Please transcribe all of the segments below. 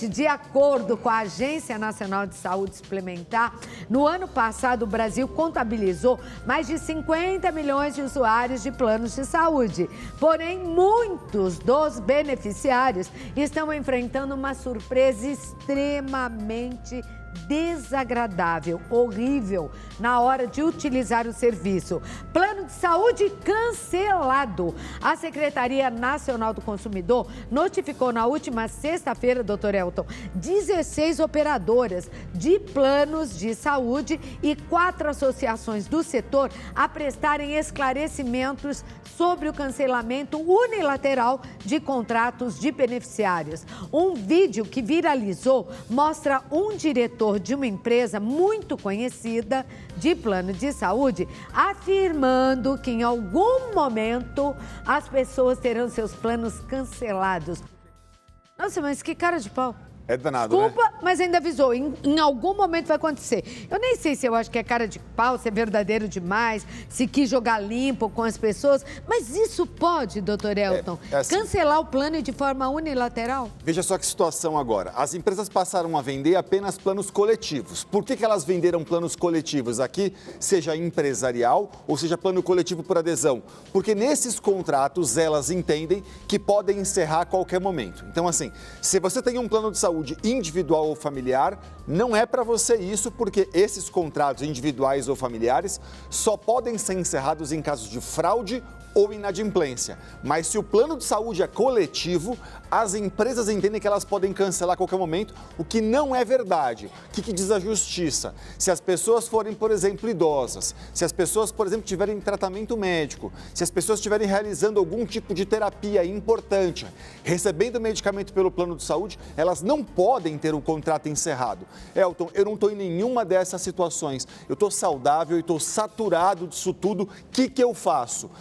De acordo com a Agência Nacional de Saúde Suplementar, no ano passado o Brasil contabilizou mais de 50 milhões de usuários de planos de saúde. Porém, muitos dos beneficiários estão enfrentando uma surpresa extremamente desagradável, horrível, na hora de utilizar o serviço. Plano de saúde cancelado. A Secretaria Nacional do Consumidor notificou na última sexta-feira, doutor Elton, 16 operadoras de planos de saúde e 4 associações do setor a prestarem esclarecimentos sobre o cancelamento unilateral de contratos de beneficiários. Um vídeo que viralizou mostra um diretor de uma empresa muito conhecida de plano de saúde afirmando que em algum momento as pessoas terão seus planos cancelados. Nossa, mas que cara de pau. É danado, Desculpa, né? mas ainda avisou, em algum momento vai acontecer. Eu nem sei se eu acho que é cara de pau, se é verdadeiro demais, se quis jogar limpo com as pessoas, mas isso pode, doutor Elton, assim, cancelar o plano de forma unilateral? Veja só que situação agora. As empresas passaram a vender apenas planos coletivos. Por que elas venderam planos coletivos aqui, seja empresarial ou seja plano coletivo por adesão? Porque nesses contratos elas entendem que podem encerrar a qualquer momento. Então, assim, se você tem um plano de saúde individual ou familiar, não é para você isso, porque esses contratos individuais ou familiares só podem ser encerrados em casos de fraude ou inadimplência. Mas se o plano de saúde é coletivo, as empresas entendem que elas podem cancelar a qualquer momento, o que não é verdade. O que diz a justiça? Se as pessoas forem, por exemplo, idosas, se as pessoas, por exemplo, tiverem tratamento médico, se as pessoas estiverem realizando algum tipo de terapia importante, recebendo medicamento pelo plano de saúde, elas não podem ter o contrato encerrado. Elton, eu não estou em nenhuma dessas situações. Eu estou saudável e estou saturado disso tudo. O que eu faço?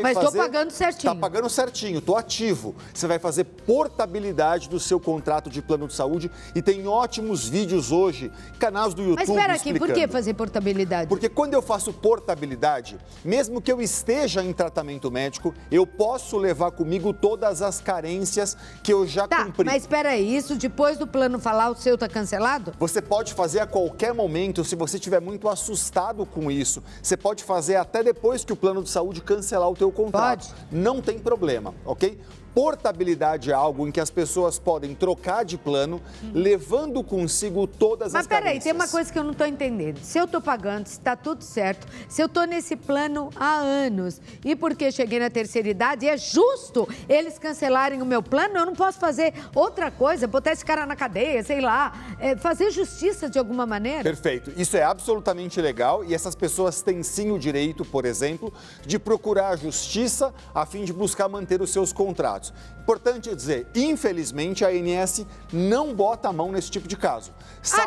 Mas estou pagando certinho. Está pagando certinho, estou ativo. Você vai fazer portabilidade do seu contrato de plano de saúde e tem ótimos vídeos hoje, canais do YouTube. Mas espera aqui, por que fazer portabilidade? Porque quando eu faço portabilidade, mesmo que eu esteja em tratamento médico, eu posso levar comigo todas as carências que eu já cumpri. Mas espera aí, isso depois do plano falar, o seu está cancelado? Você pode fazer a qualquer momento, se você estiver muito assustado com isso. Você pode fazer até depois que o plano de saúde cancelar o teu contrato. Pode. Não tem problema, ok? Portabilidade é algo em que as pessoas podem trocar de plano, levando consigo todas as carências. Mas peraí, tem uma coisa que eu não estou entendendo. Se eu estou pagando, se está tudo certo, se eu estou nesse plano há anos e porque cheguei na terceira idade, é justo eles cancelarem o meu plano? Eu não posso fazer outra coisa, botar esse cara na cadeia, sei lá, fazer justiça de alguma maneira? Perfeito. Isso é absolutamente legal e essas pessoas têm sim o direito, por exemplo, de procurar a justiça a fim de buscar manter os seus contratos. Importante dizer, infelizmente a ANS não bota a mão nesse tipo de caso.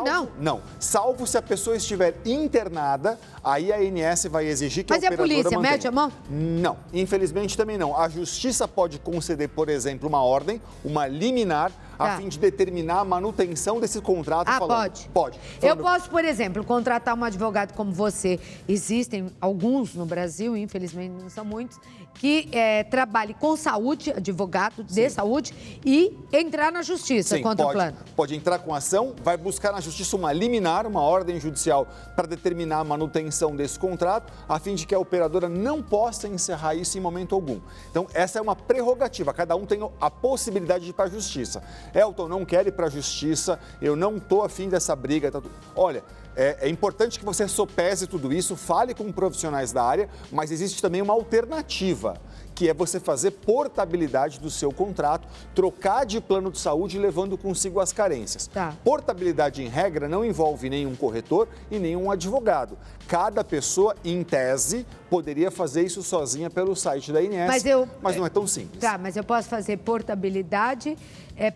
Não? Não. Salvo se a pessoa estiver internada, aí a ANS vai exigir que a operadora mantenha. Mas a polícia mete a mão? Não, infelizmente também não. A justiça pode conceder, por exemplo, uma ordem, uma liminar, a fim de determinar a manutenção desse contrato. Pode? Pode. Eu posso, por exemplo, contratar um advogado como você. Existem alguns no Brasil, infelizmente não são muitos, que trabalhe com saúde, advogado de saúde, e entrar na justiça contra o plano. Pode entrar com ação, vai buscar na justiça uma liminar, uma ordem judicial para determinar a manutenção desse contrato, a fim de que a operadora não possa encerrar isso em momento algum. Então, essa é uma prerrogativa, cada um tem a possibilidade de ir para a justiça. Elton, não quero ir para a justiça, eu não estou afim dessa briga. Olha, é importante que você sopese tudo isso, fale com profissionais da área, mas existe também uma alternativa, que é você fazer portabilidade do seu contrato, trocar de plano de saúde levando consigo as carências. Portabilidade, em regra, não envolve nenhum corretor e nenhum advogado. Cada pessoa, em tese, poderia fazer isso sozinha pelo site da ANS, mas não é tão simples. Mas eu posso fazer portabilidade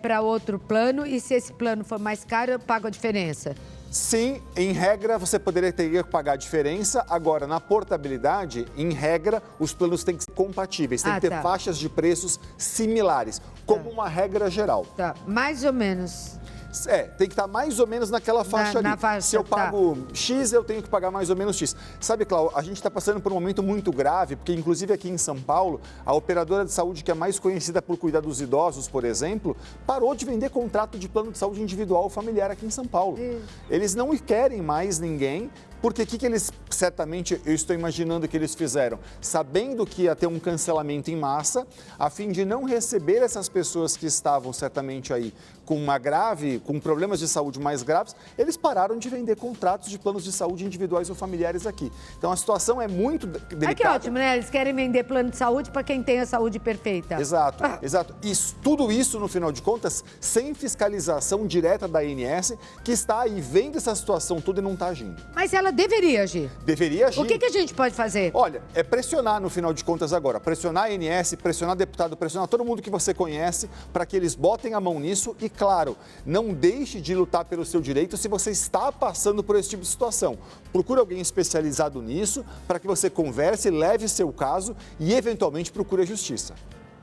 para outro plano e se esse plano for mais caro, eu pago a diferença? Sim, em regra, você teria que pagar a diferença. Agora, na portabilidade, em regra, os planos têm que ser compatíveis, têm que ter faixas de preços similares, como uma regra geral. Mais ou menos. Tem que estar mais ou menos naquela faixa ali. Faixa, se eu pago X, eu tenho que pagar mais ou menos X. Sabe, Cláudio, a gente está passando por um momento muito grave, porque inclusive aqui em São Paulo, a operadora de saúde que é mais conhecida por cuidar dos idosos, por exemplo, parou de vender contrato de plano de saúde individual ou familiar aqui em São Paulo. Eles não querem mais ninguém. Porque o que eles, certamente, eu estou imaginando que eles fizeram, sabendo que ia ter um cancelamento em massa, a fim de não receber essas pessoas que estavam certamente aí com problemas de saúde mais graves, eles pararam de vender contratos de planos de saúde individuais ou familiares aqui. Então a situação é muito delicada. Que ótimo, né? Eles querem vender plano de saúde para quem tem a saúde perfeita. Exato. Tudo isso, no final de contas, sem fiscalização direta da ANS, que está aí vendo essa situação toda e não está agindo. Mas ela deveria agir. Deveria agir. O que a gente pode fazer? Olha, é pressionar no final de contas agora. Pressionar a ANS, pressionar deputado, pressionar todo mundo que você conhece para que eles botem a mão nisso e, claro, não deixe de lutar pelo seu direito se você está passando por esse tipo de situação. Procure alguém especializado nisso para que você converse, leve seu caso e, eventualmente, procure a justiça.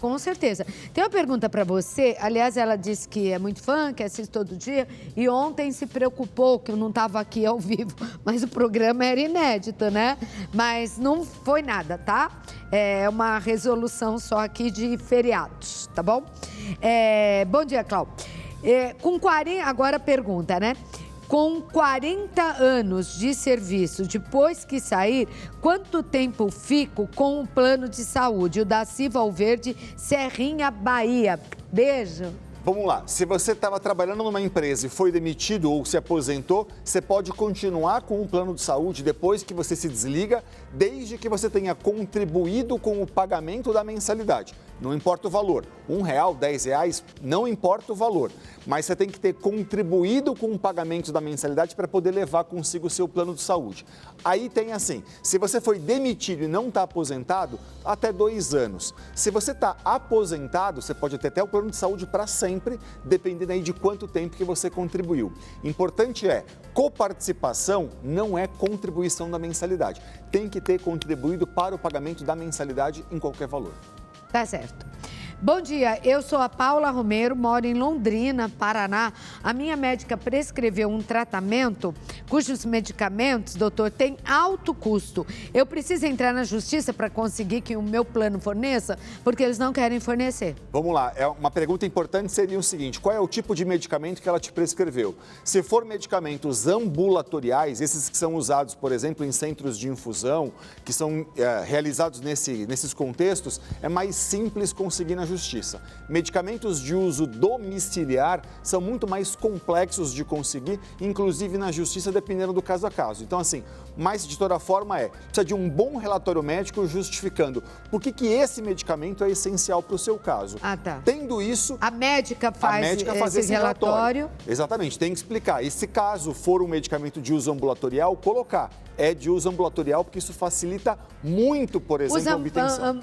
Com certeza. Tem uma pergunta para você. Aliás, ela disse que é muito fã, que assiste todo dia. E ontem se preocupou que eu não estava aqui ao vivo. Mas o programa era inédito, né? Mas não foi nada, tá? É uma resolução só aqui de feriados, tá bom? Bom dia, Cláudio. Agora pergunta, né? Com 40 anos de serviço, depois que sair, quanto tempo fico com o plano de saúde? O Daci Valverde, Serrinha, Bahia. Beijo. Vamos lá, se você estava trabalhando numa empresa e foi demitido ou se aposentou, você pode continuar com o plano de saúde depois que você se desliga, desde que você tenha contribuído com o pagamento da mensalidade. Não importa o valor, R$1, R$10, não importa o valor, mas você tem que ter contribuído com o pagamento da mensalidade para poder levar consigo o seu plano de saúde. Aí tem assim, se você foi demitido e não está aposentado, até 2 anos. Se você está aposentado, você pode ter até o plano de saúde para sempre, dependendo aí de quanto tempo que você contribuiu. Importante coparticipação não é contribuição da mensalidade. Tem que ter contribuído para o pagamento da mensalidade em qualquer valor. Tá certo. Bom dia, eu sou a Paula Romero, moro em Londrina, Paraná. A minha médica prescreveu um tratamento cujos medicamentos, doutor, têm alto custo. Eu preciso entrar na justiça para conseguir que o meu plano forneça, porque eles não querem fornecer. Vamos lá, uma pergunta importante seria o seguinte, qual é o tipo de medicamento que ela te prescreveu? Se for medicamentos ambulatoriais, esses que são usados, por exemplo, em centros de infusão, que são realizados nesses contextos, é mais simples conseguir na justiça. Medicamentos de uso domiciliar são muito mais complexos de conseguir, inclusive na justiça, dependendo do caso a caso. Então, assim, mas de toda forma precisa de um bom relatório médico justificando por que esse medicamento é essencial para o seu caso. Tá. Tendo isso, a médica faz esse relatório. Exatamente, tem que explicar. E se caso for um medicamento de uso ambulatorial, colocar. É de uso ambulatorial, porque isso facilita muito, por exemplo, a obtenção.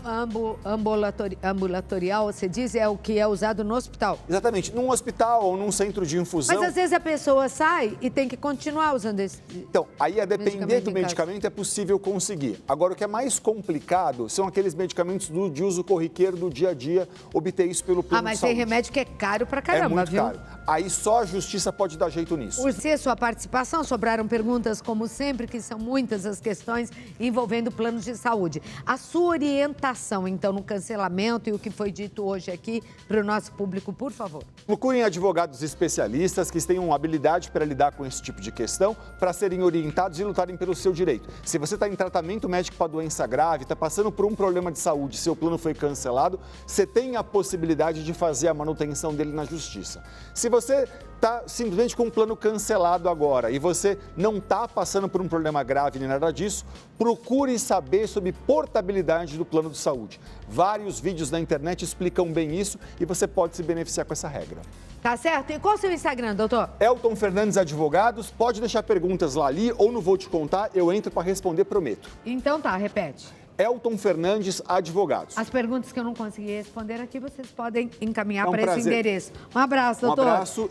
Ambulatorial, você diz, é o que é usado no hospital? Exatamente, num hospital ou num centro de infusão. Mas às vezes a pessoa sai e tem que continuar usando esse. Então, aí a depender do medicamento é possível conseguir. Agora, o que é mais complicado são aqueles medicamentos de uso corriqueiro do dia a dia, obter isso pelo plano de saúde. Mas tem remédio que é caro pra caramba, viu? Caro. Aí só a justiça pode dar jeito nisso. Por ser sua participação, sobraram perguntas, como sempre, que são muitas as questões envolvendo planos de saúde. A sua orientação, então, no cancelamento e o que foi dito hoje aqui para o nosso público, por favor. Procurem advogados especialistas que tenham habilidade para lidar com esse tipo de questão, para serem orientados e lutarem pelo seu direito. Se você está em tratamento médico para doença grave, está passando por um problema de saúde, seu plano foi cancelado, você tem a possibilidade de fazer a manutenção dele na justiça. Se você está simplesmente com um plano cancelado agora e você não está passando por um problema grave nem nada disso, procure saber sobre portabilidade do plano de saúde. Vários vídeos na internet explicam bem isso e você pode se beneficiar com essa regra. Tá certo? E qual é o seu Instagram, doutor? Elton Fernandes Advogados. Pode deixar perguntas lá ali ou no Vou Te Contar, eu entro para responder, prometo. Então tá, repete. Elton Fernandes Advogados. As perguntas que eu não consegui responder aqui, vocês podem encaminhar para esse endereço. Um abraço, doutor. Um abraço